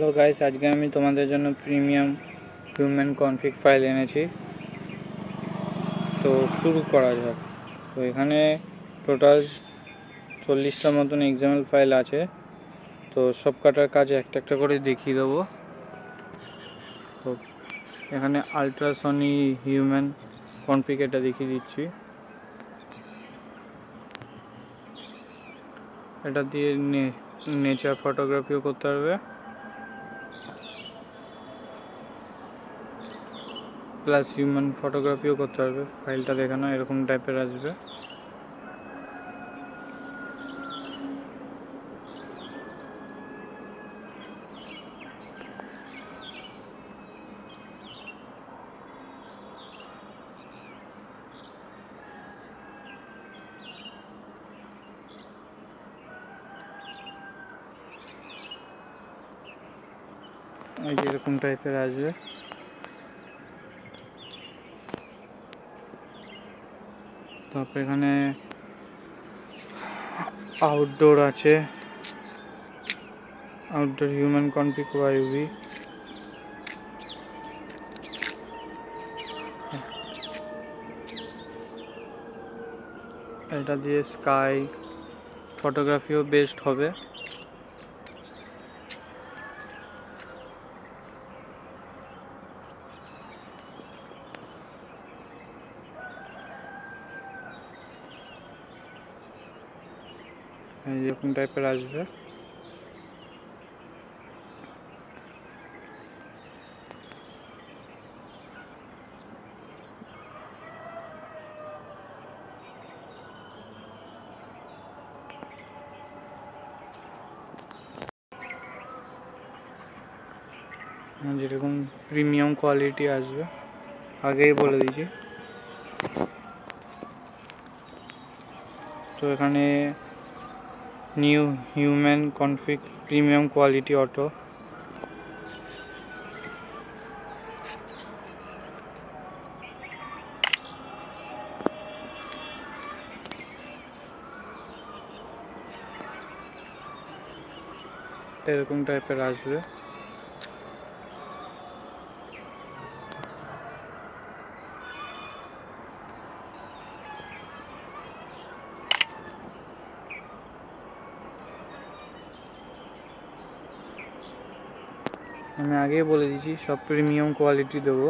Hello guys, আজকে আমি তোমাদের জন্য প্রিমিয়াম হিউম্যান কনফিগ ফাইল এনেছি। তো শুরু করা যাক। তো এখানে টোটাল 40টার মতন এক্সাম্পল ফাইল আছে। তো সব কাটার কাজ একটা একটা করে দেখিয়ে দেবো। তো এখানে আলট্রাসনি হিউম্যান কনফিগ এটা দেখিয়ে দিচ্ছি। এটা দিয়ে নেচার ফটোগ্রাফিও করতে পারবে, প্লাস হিউম্যান ফটোগ্রাফিও করতে পারবে। ফাইলটা দেখানো এরকম টাইপের আসবে। এই যে এরকম টাইপের আসবে। তারপর এখানে আউটডোর আছে, আউটডোর হিউম্যান কনফিগ ওয়াইউভি। এটা দিয়ে স্কাই ফটোগ্রাফিও বেস্ট হবে। এরকম টাইপের আসবে। যেরকম প্রিমিয়াম কোয়ালিটি আসবে আগেই বলে দিয়েছি। তো এখানে new human config premium quality auto, এরকম টাইপের আসবে। আমি আগেই বলে দিয়েছি সব প্রিমিয়াম কোয়ালিটি দেবো।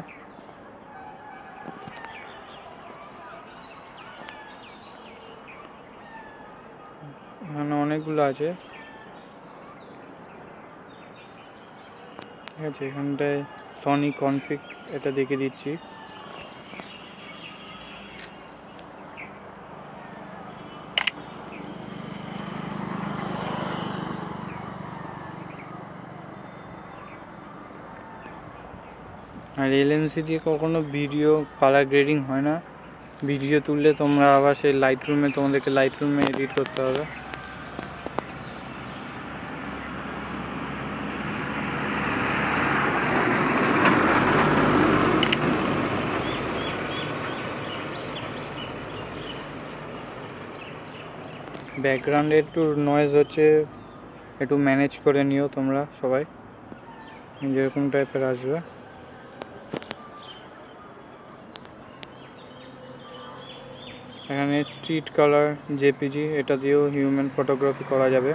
এখানে অনেকগুলো আছে, ঠিক আছে। এখানটায় সনি কনফিগ এটা দেখে দিচ্ছি। আর এলএমসি দিয়ে কখনো ভিডিও কালার গ্রেডিং হয় না। ভিডিও তুললে তোমরা আবার সেই তোমাদেরকে লাইট রুমে এডিট করতে হবে। ব্যাকগ্রাউন্ডে একটু নয়েজ হচ্ছে, একটু ম্যানেজ করে নিও তোমরা সবাই। যেরকম টাইপের আসবে। এখানে স্ট্রিট কালার জেপিজি, এটা দিয়েও হিউম্যান ফটোগ্রাফি করা যাবে।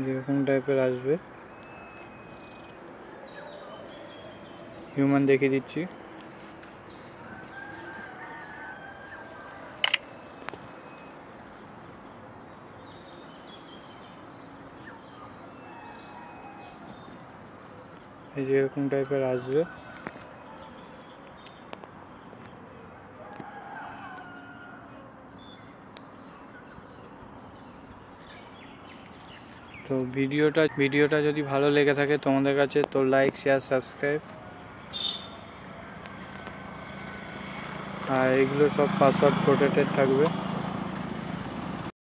যেরকম টাইপের আসবে। হিউম্যান দেখিয়ে দিচ্ছি। এই যে এরকম টাইপের আসবে। তো ভিডিওটা যদি ভালো লেগে থাকে তোমাদের কাছে, তো লাইক, শেয়ার, সাবস্ক্রাইব। আর এগুলো সব পাসওয়ার্ড প্রোটেক্টেড থাকবে।